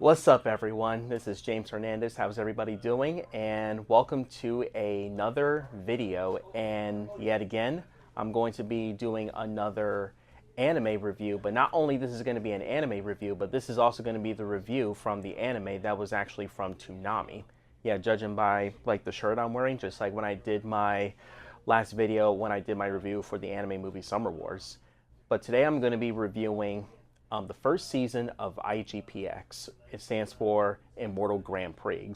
What's up, everyone? This is James Hernandez. How's everybody doing? And welcome to another video. And yet again, I'm going to be doing another anime review. But not only this is going to be an anime review, but this is also going to be the review from the anime that was actually from Toonami. Yeah, judging by like the shirt I'm wearing, just like when I did my last video when I did my review for the anime movie Summer Wars. But today I'm going to be reviewing the first season of IGPX. It stands for Immortal Grand Prix.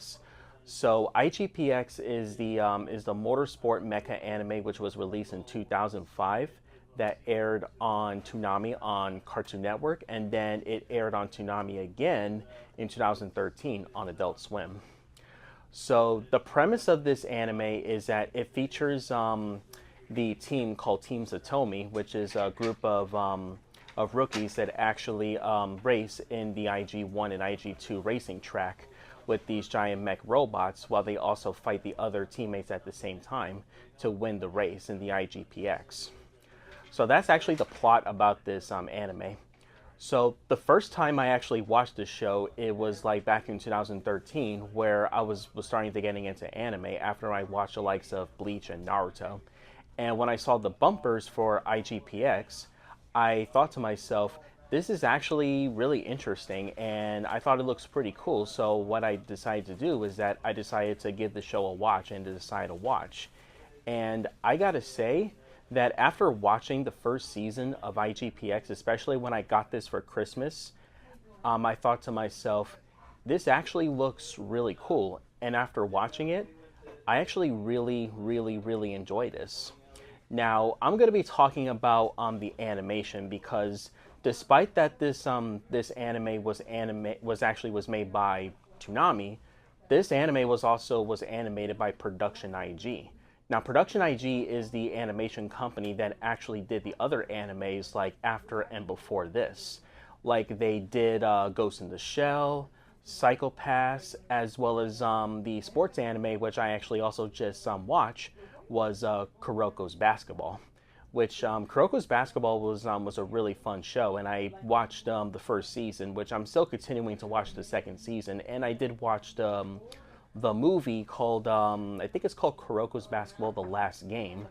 So IGPX is the motorsport mecha anime which was released in 2005 that aired on Toonami on Cartoon Network, and then it aired on Toonami again in 2013 on Adult Swim. So the premise of this anime is that it features the team called Team Satomi, which is a group of rookies that actually race in the IG1 and IG2 racing track with these giant mech robots, while they also fight the other teammates at the same time to win the race in the IGPX. So that's actually the plot about this anime. So the first time I actually watched this show, it was like back in 2013, where I was starting to getting into anime after I watched the likes of Bleach and Naruto. And when I saw the bumpers for IGPX, I thought to myself, this is actually really interesting, and I thought it looks pretty cool. So what I decided to do is that I decided to give the show a watch and to decide to watch. And I gotta say that after watching the first season of IGPX, especially when I got this for Christmas, I thought to myself, this actually looks really cool. And after watching it, I actually really enjoy this. Now, I'm going to be talking about the animation, because despite that this anime was made by Toonami, this anime was animated by Production IG. Now, Production IG is the animation company that actually did the other animes like after and before this. Like they did Ghost in the Shell, Psycho Pass, as well as the sports anime, which I actually also just watched, was Kuroko's Basketball, which Kuroko's Basketball was a really fun show, and I watched the first season, which I'm still continuing to watch the second season, and I did watch the movie called I think it's called Kuroko's Basketball: The Last Game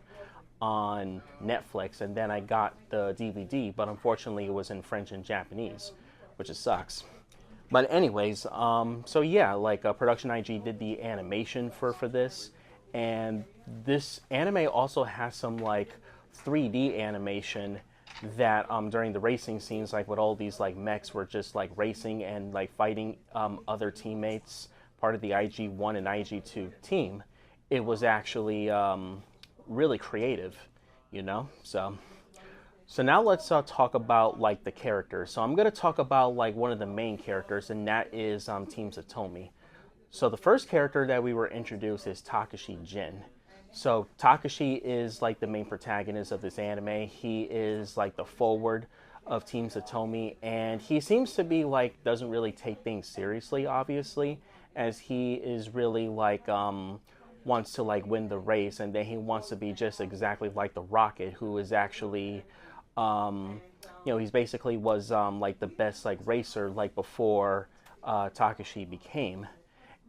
on Netflix, and then I got the DVD, but unfortunately it was in French and Japanese, which it sucks. But anyways, so yeah, like Production IG did the animation for this. And this anime also has some like 3D animation that during the racing scenes, like with all these like mechs were just like racing and like fighting other teammates, part of the IG1 and IG2 team. It was actually really creative, you know. So now let's talk about like the characters. So I'm gonna talk about like one of the main characters, and that is Team Satomi. So the first character that we were introduced is Takashi Jin. So Takashi is like the main protagonist of this anime. He is like the forward of Team Satomi, and he seems to be like doesn't really take things seriously, obviously, as he is really like wants to like win the race, and then he wants to be just exactly like the Rocket, who is actually he's basically was like the best like racer like before Takashi became.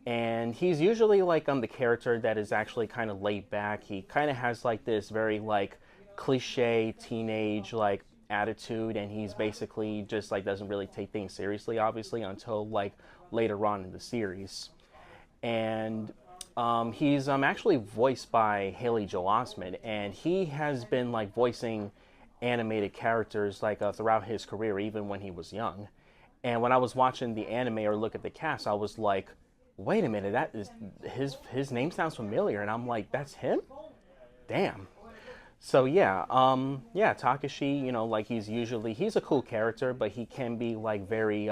And he's usually like the character that is actually kind of laid back. He kind of has like this very like cliche teenage like attitude, and he's basically just like doesn't really take things seriously, obviously, until like later on in the series. And he's actually voiced by Haley Joel Osment, and he has been like voicing animated characters like throughout his career, even when he was young. And when I was watching the anime or look at the cast, I was like, wait a minute, that is his name sounds familiar, and I'm like, that's him? Damn. So yeah, Takashi, you know, like he's a cool character, but he can be like very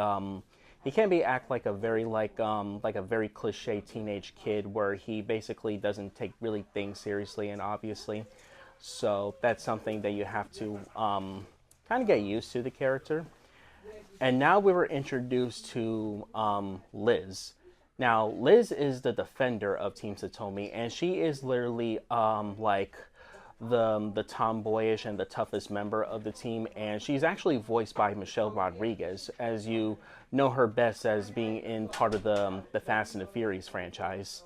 he can be act like a very like a very cliche teenage kid, where he basically doesn't take really things seriously, and obviously. So that's something that you have to kind of get used to the character. And now we were introduced to Liz. Now, Liz is the defender of Team Satomi, and she is literally like the tomboyish and the toughest member of the team, and she's actually voiced by Michelle Rodriguez, as you know her best as being in part of the Fast and the Furious franchise.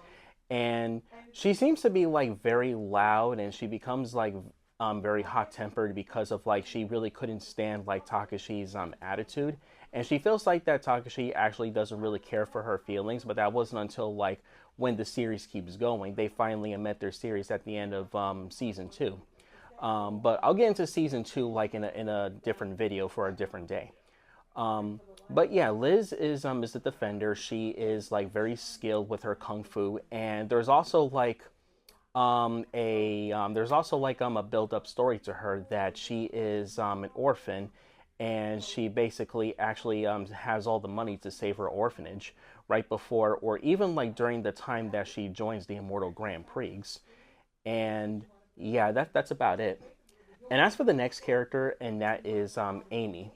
And she seems to be like very loud, and she becomes like very hot tempered because of like she really couldn't stand like Takashi's attitude, and she feels like that Takashi actually doesn't really care for her feelings. But that wasn't until like when the series keeps going, they finally met their series at the end of season two. But I'll get into season two like in a different video for a different day. But yeah, Liz is the defender. She is like very skilled with her kung fu, and there's also like a build up story to her that she is an orphan, and she basically actually has all the money to save her orphanage right before or even like during the time that she joins the Immortal Grand Prix. And yeah, that's about it. And as for the next character, and that is Amy.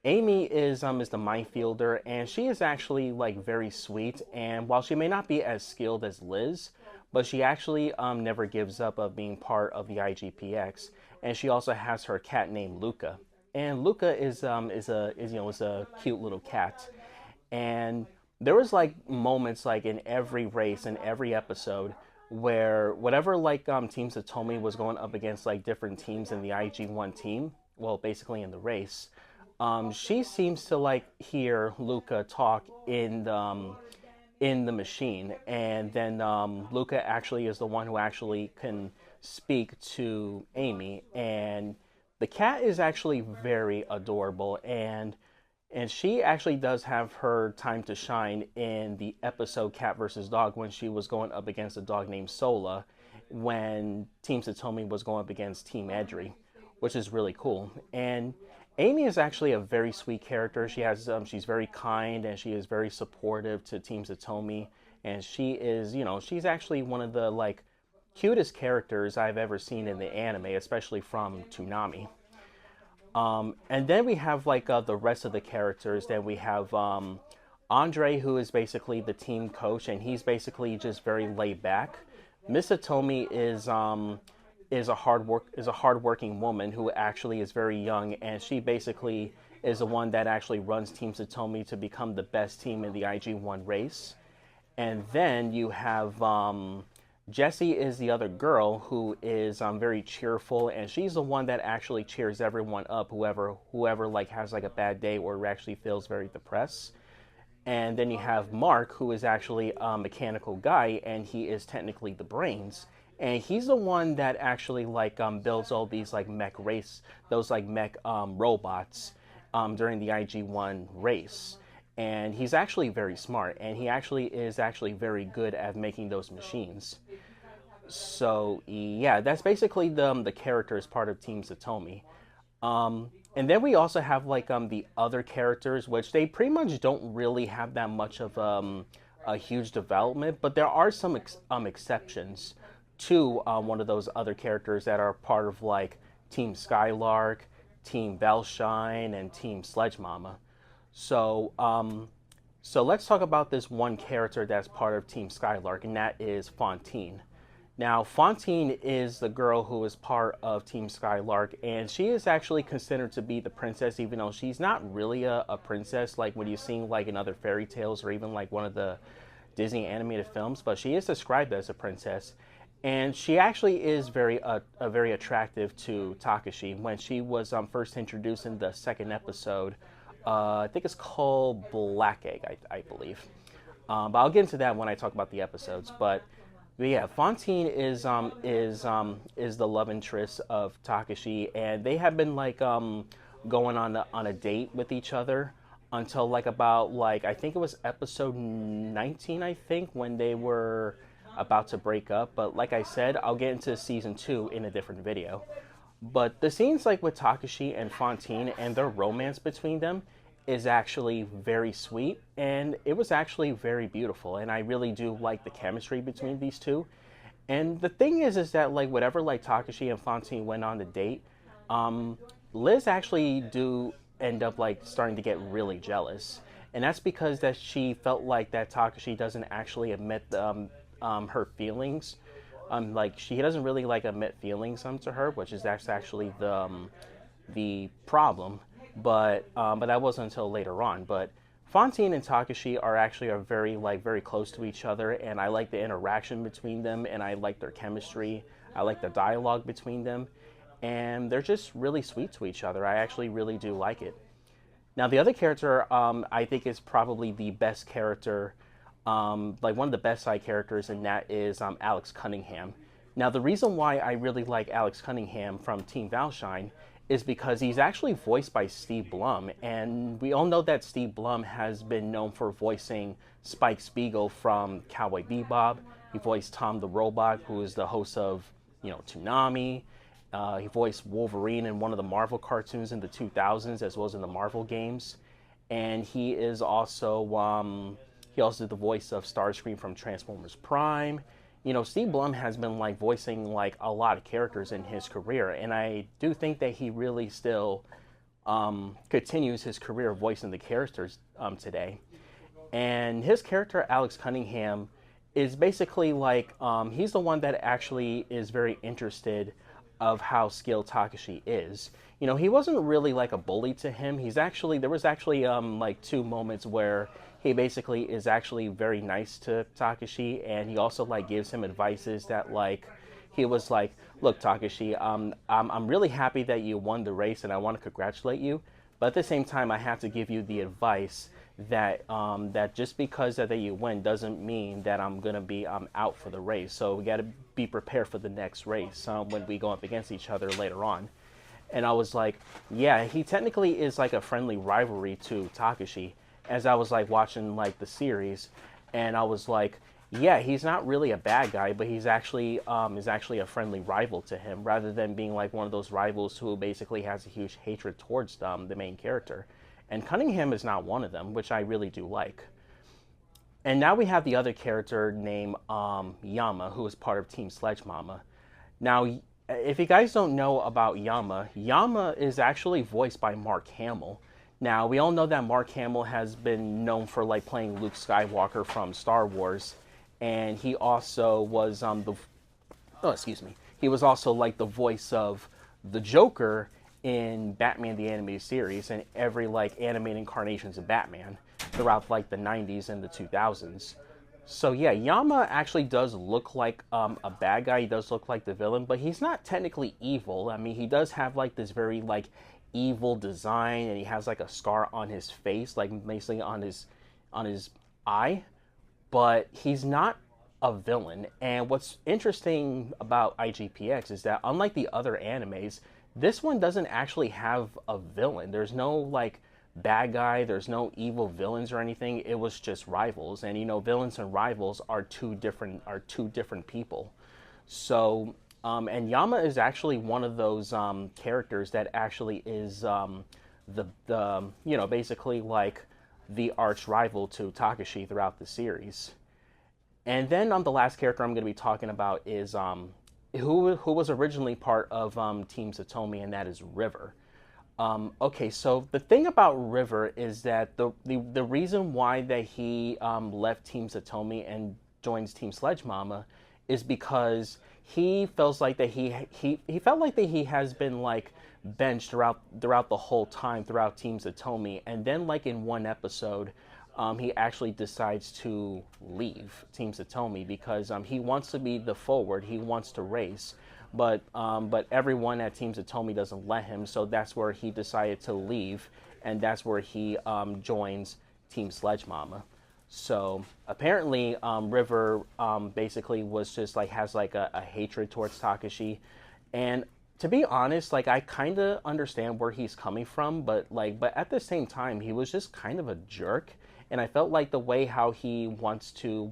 Amy is the minefielder, and she is actually like very sweet. And while she may not be as skilled as Liz, but she actually never gives up of being part of the IGPX. And she also has her cat named Luca. And Luca is a cute little cat. And there was like moments like in every race in every episode where whatever like Team Satomi was going up against like different teams in the IG1 team, well basically in the race, she seems to like hear Luca talk in the machine, and then Luca actually is the one who actually can speak to Amy, and the cat is actually very adorable, and she actually does have her time to shine in the episode Cat versus Dog when she was going up against a dog named Sola, when Team Satomi was going up against Team Edry, which is really cool. And Amy is actually a very sweet character. She's very kind, and she is very supportive to Team Satomi, and she is, she's actually one of the like cutest characters I've ever seen in the anime, especially from Toonami. And then we have like the rest of the characters. Then we have Andre, who is basically the team coach, and he's basically just very laid back. Miss Satomi is a hardworking woman who actually is very young, and she basically is the one that actually runs Team Satomi to become the best team in the IG1 race. And then you have Jessie is the other girl who is very cheerful, and she's the one that actually cheers everyone up, whoever like has like a bad day or actually feels very depressed. And then you have Mark, who is actually a mechanical guy, and he is technically the brains. And he's the one that actually like builds all these like those like mech robots during the IG1 race. And he's actually very smart, and he actually is actually very good at making those machines. So yeah, that's basically the character as part of Team Satomi. And then we also have like the other characters, which they pretty much don't really have that much of a huge development, but there are some exceptions to one of those other characters that are part of like Team Skylark, Team Bellshine, and Team Sledge Mama. So so let's talk about this one character that's part of Team Skylark, and that is Fontaine. Now, Fontaine is the girl who is part of Team Skylark, and she is actually considered to be the princess, even though she's not really a princess like when you see like in other fairy tales or even like one of the Disney animated films, but she is described as a princess. And she actually is very attractive to Takashi. When she was first introduced in the second episode, I think it's called Black Egg, I believe. But I'll get into that when I talk about the episodes. But yeah, Fontaine is the love interest of Takashi, and they have been like going on a date with each other until like about like I think it was episode 19, I think, when they were about to break up. But like I said, I'll get into season 2 in a different video. But the scenes like with Takashi and Fontaine and their romance between them is actually very sweet, and it was actually very beautiful, and I really do like the chemistry between these two. And the thing is that like whatever like Takashi and Fontaine went on the date, Liz actually do end up like starting to get really jealous, and that's because that she felt like that Takashi doesn't actually admit her feelings like he doesn't really like admit feelings to her, which is that's actually the problem. But that wasn't until later on. But Fontaine and Takashi are very close to each other, and I like the interaction between them, and I like their chemistry. I like the dialogue between them, and they're just really sweet to each other. I actually really do like it. Now, the other character I think is probably the best character, like one of the best side characters, and that is Alex Cunningham. Now, the reason why I really like Alex Cunningham from Team Valshine is because he's actually voiced by Steve Blum, and we all know that Steve Blum has been known for voicing Spike Spiegel from Cowboy Bebop. He voiced Tom the Robot, who is the host of, Toonami. He voiced Wolverine in one of the Marvel cartoons in the 2000s, as well as in the Marvel games. And he also did the voice of Starscream from Transformers Prime. Steve Blum has been like voicing like a lot of characters in his career, and I do think that he really still continues his career voicing the characters today. And his character, Alex Cunningham, is basically like he's the one that actually is very interested of how skilled Takashi is. He wasn't really like a bully to him. There was actually like two moments where he basically is actually very nice to Takashi, and he also like gives him advices that like he was like, look, Takashi, I'm really happy that you won the race, and I want to congratulate you, but at the same time I have to give you the advice that that just because that you win doesn't mean that I'm gonna be out for the race. So we got to be prepared for the next race when we go up against each other later on. And I was like, yeah, he technically is like a friendly rivalry to Takashi. As I was like watching like the series, and I was like, yeah, he's not really a bad guy, but he's actually a friendly rival to him, rather than being like one of those rivals who basically has a huge hatred towards the main character. And Cunningham is not one of them, which I really do like. And now we have the other character named Yama, who is part of Team Sledge Mama. Now, if you guys don't know about Yama, Yama is actually voiced by Mark Hamill. Now, we all know that Mark Hamill has been known for like playing Luke Skywalker from Star Wars, and he also was he was also like the voice of the Joker in Batman the Animated Series and every like animated incarnations of Batman throughout like the 90s and the 2000s. So yeah, Yama actually does look like a bad guy. He does look like the villain, but he's not technically evil. I mean, he does have like this very like evil design, and he has like a scar on his face, like basically on his eye, but he's not a villain. And what's interesting about IGPX is that unlike the other animes, this one doesn't actually have a villain. There's no like bad guy, there's no evil villains or anything. It was just rivals, and villains and rivals are two different people. So and Yama is actually one of those characters that actually is the basically like the arch rival to Takashi throughout the series. And then the last character I'm going to be talking about is who was originally part of Team Satomi, and that is River. Okay, so the thing about River is that the reason why that he left Team Satomi and joins Team Sledge Mama is because he feels like that he felt like that he has been like benched throughout the whole time throughout Team Satomi, and then like in one episode, he actually decides to leave Team Satomi because he wants to be the forward, he wants to race, but everyone at Team Satomi doesn't let him, so that's where he decided to leave, and that's where he joins Team Sledge Mama. So apparently River basically was just like has like a hatred towards Takashi, and to be honest, like I kind of understand where he's coming from, but at the same time he was just kind of a jerk, and I felt like the way how he wants to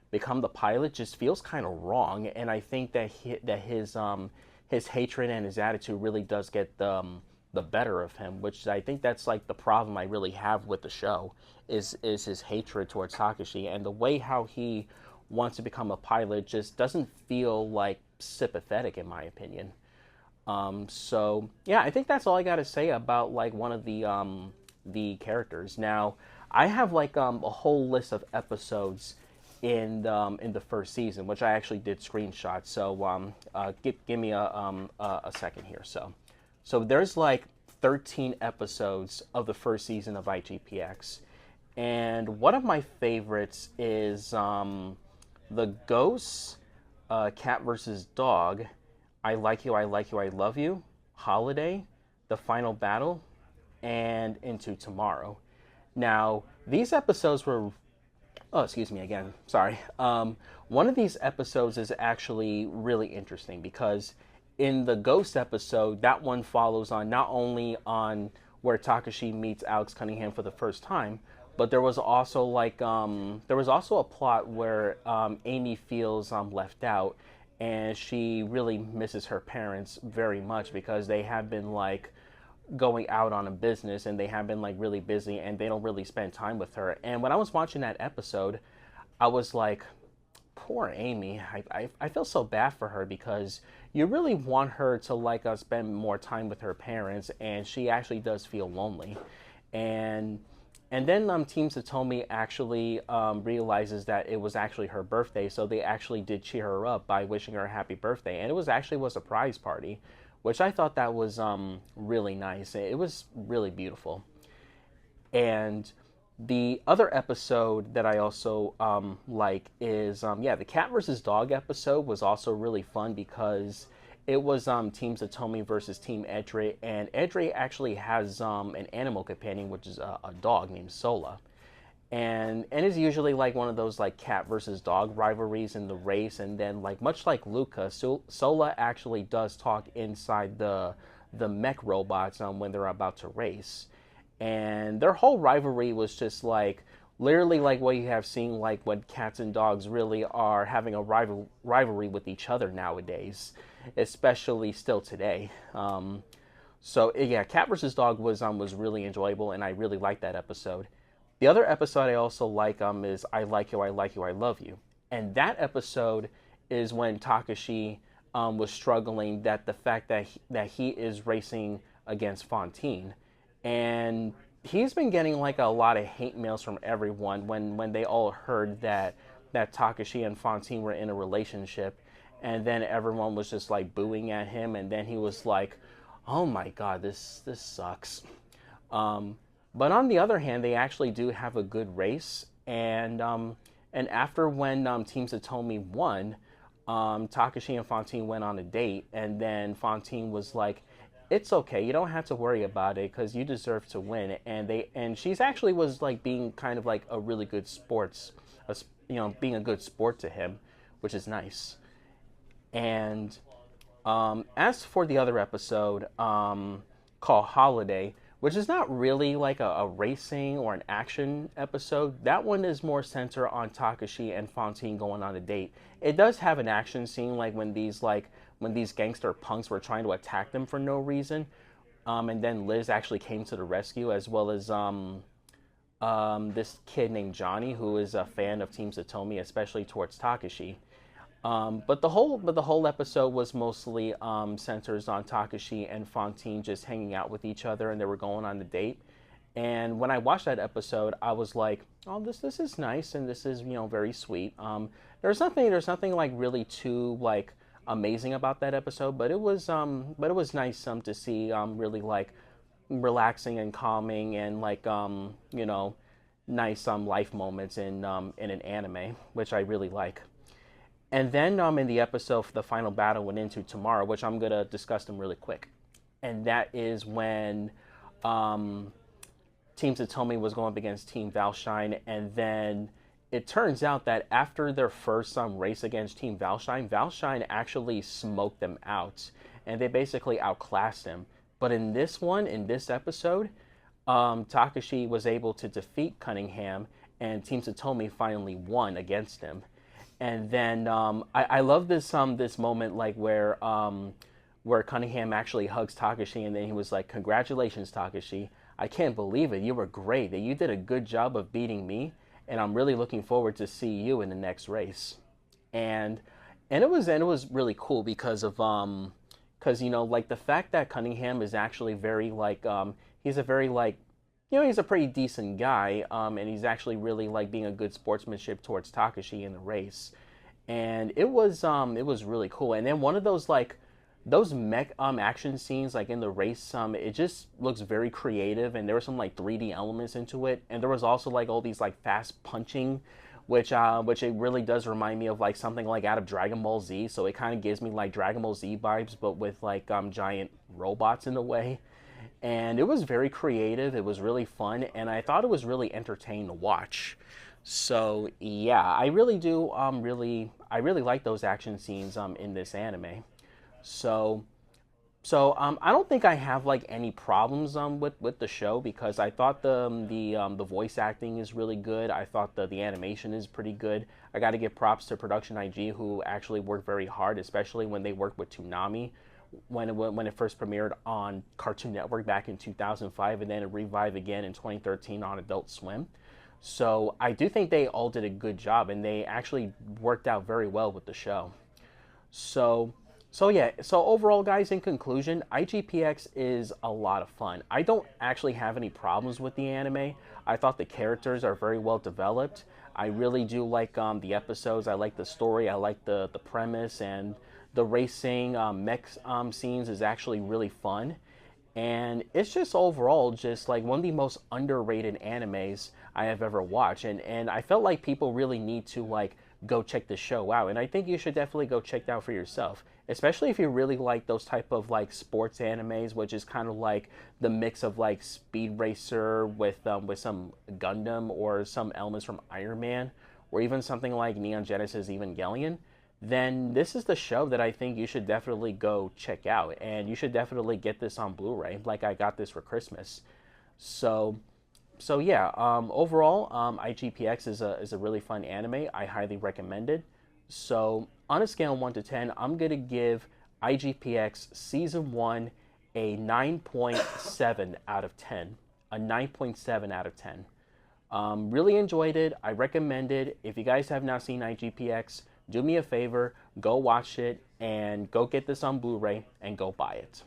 become the pilot just feels kind of wrong, and I think that his hatred and his attitude really does get the better of him, which I think that's like the problem I really have with the show is his hatred towards Takashi, and the way how he wants to become a pilot just doesn't feel like sympathetic in my opinion. So yeah, I think that's all I got to say about like one of the characters. Now I have like a whole list of episodes in the first season, which I actually did screenshots. So give me a second here. So there's like 13 episodes of the first season of IGPX, and one of my favorites is the Ghosts, Cat versus Dog, I Like You, I Like You, I Love You, Holiday, The Final Battle, and Into Tomorrow. Now, these episodes were, oh, excuse me again, sorry. One of these episodes is actually really interesting because in the Ghost episode, that one follows on not only on where Takashi meets Alex Cunningham for the first time, but there was also a plot where Amy feels left out, and she really misses her parents very much because they have been like going out on a business and they have been like really busy and they don't really spend time with her. And when I was watching that episode, I was like, poor Amy. I feel so bad for her because you really want her to like spend more time with her parents, and she actually does feel lonely. And then Team Satomi actually realizes that it was actually her birthday, so they actually did cheer her up by wishing her a happy birthday, and it was actually a surprise party, which I thought that was really nice. It was really beautiful. And the other episode that I also like is the Cat versus Dog episode was also really fun because it was Team Satomi versus Team Edre, and Edre actually has an animal companion, which is a dog named Sola. And it's usually like one of those like cat versus dog rivalries in the race, and then like much like Luca, Sola actually does talk inside the mech robots when they're about to race. And their whole rivalry was just like literally like what you have seen like when cats and dogs really are having a rivalry with each other nowadays, especially still today. So yeah, Cat versus Dog was really enjoyable, and I really liked that episode. The other episode I also like is I Like You, I Like You, I Love You, and that episode is when Takashi was struggling that the fact that he is racing against Fontaine, and he's been getting like a lot of hate mails from everyone when they all heard that Takashi and Fontaine were in a relationship, and then everyone was just like booing at him, and then he was like, "Oh my God, this sucks." But on the other hand, they actually do have a good race, and after when Team Satomi won, Takashi and Fontaine went on a date, and then Fontaine was like, "It's okay, you don't have to worry about it because you deserve to win." And she's actually was like being kind of like a really good being a good sport to him, which is nice. And as for the other episode called Holiday, which is not really like a racing or an action episode, that one is more centered on Takashi and Fontaine going on a date. It does have an action scene like when these gangster punks were trying to attack them for no reason, and then Liz actually came to the rescue, as well as this kid named Johnny, who is a fan of Team Satomi, especially towards Takashi. But the whole episode was mostly centers on Takashi and Fontaine just hanging out with each other, and they were going on the date. And when I watched that episode, I was like, "Oh, this is nice, and this is very sweet." There's nothing like really too like amazing about that episode, but it was nice to see really like relaxing and calming and like nice life moments in an anime, which I really like. And then in the episode, the final battle went into tomorrow, which I'm going to discuss them really quick. And that is when Team Satomi was going up against Team Valshine. And then it turns out that after their first race against Team Valshine, Valshine actually smoked them out. And they basically outclassed them. But in this episode, Takashi was able to defeat Cunningham, and Team Satomi finally won against him. And then I love this moment like where Cunningham actually hugs Takashi, and then he was like, "Congratulations, Takashi! I can't believe it. You were great. You did a good job of beating me, and I'm really looking forward to see you in the next race." And it was really cool because of like the fact that Cunningham is actually very like he's a very like he's a pretty decent guy, and he's actually really like being a good sportsmanship towards Takashi in the race, and it was really cool. And then one of those like those mech action scenes like in the race, it just looks very creative, and there were some like 3D elements into it, and there was also like all these like fast punching, which it really does remind me of like something like out of Dragon Ball Z. So it kind of gives me like Dragon Ball Z vibes, but with like giant robots in a way. And it was very creative. It was really fun, and I thought it was really entertaining to watch. So yeah, I really do I really like those action scenes in this anime. So I don't think I have like any problems with the show, because I thought the voice acting is really good. I thought the animation is pretty good. I got to give props to Production IG, who actually worked very hard, especially when they worked with Toonami when it first premiered on Cartoon Network back in 2005, and then it revived again in 2013 on Adult Swim. So I do think they all did a good job, and they actually worked out very well with the show. So, so overall, guys, in conclusion, IGPX is a lot of fun. I don't actually have any problems with the anime. I thought the characters are very well developed. I really do like the episodes. I like the story. I like the premise, and the racing mech scenes is actually really fun. And it's just overall just like one of the most underrated animes I have ever watched, and I felt like people really need to like go check the show out, and I think you should definitely go check it out for yourself, especially if you really like those type of like sports animes, which is kind of like the mix of like Speed Racer with some Gundam or some elements from Iron Man, or even something like Neon Genesis Evangelion. Then this is the show that I think you should definitely go check out, and you should definitely get this on Blu-ray, like I got this for Christmas. So, yeah. Overall, IGPX is a really fun anime. I highly recommend it. So on a scale of 1 to 10, I'm gonna give IGPX Season 1 a 9.7 out of 10. A 9.7 out of 10. Really enjoyed it. I recommend it. If you guys have not seen IGPX, do me a favor, go watch it, and go get this on Blu-ray and go buy it.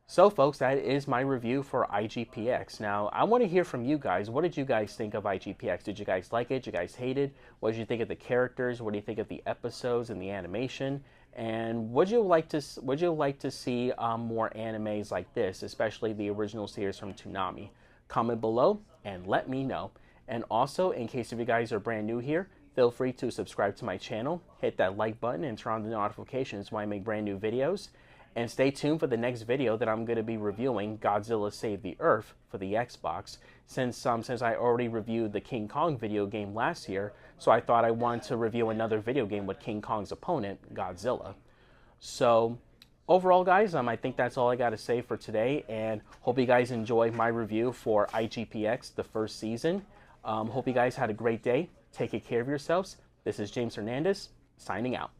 So folks, that is my review for IGPX. Now, I want to hear from you guys. What did you guys think of IGPX? Did you guys like it? Did you guys hate it? What did you think of the characters? What do you think of the episodes and the animation? And would you like to see more animes like this, especially the original series from Toonami? Comment below and let me know. And also, in case if you guys are brand new here, feel free to subscribe to my channel, hit that like button, and turn on the notifications when I make brand new videos. And stay tuned for the next video that I'm going to be reviewing Godzilla Save the Earth for the Xbox. Since I already reviewed the King Kong video game last year, so I thought I wanted to review another video game with King Kong's opponent, Godzilla. So overall, guys, I think that's all I got to say for today, and hope you guys enjoyed my review for IGPX, the first season. Hope you guys had a great day. Take care of yourselves. This is James Hernandez, signing out.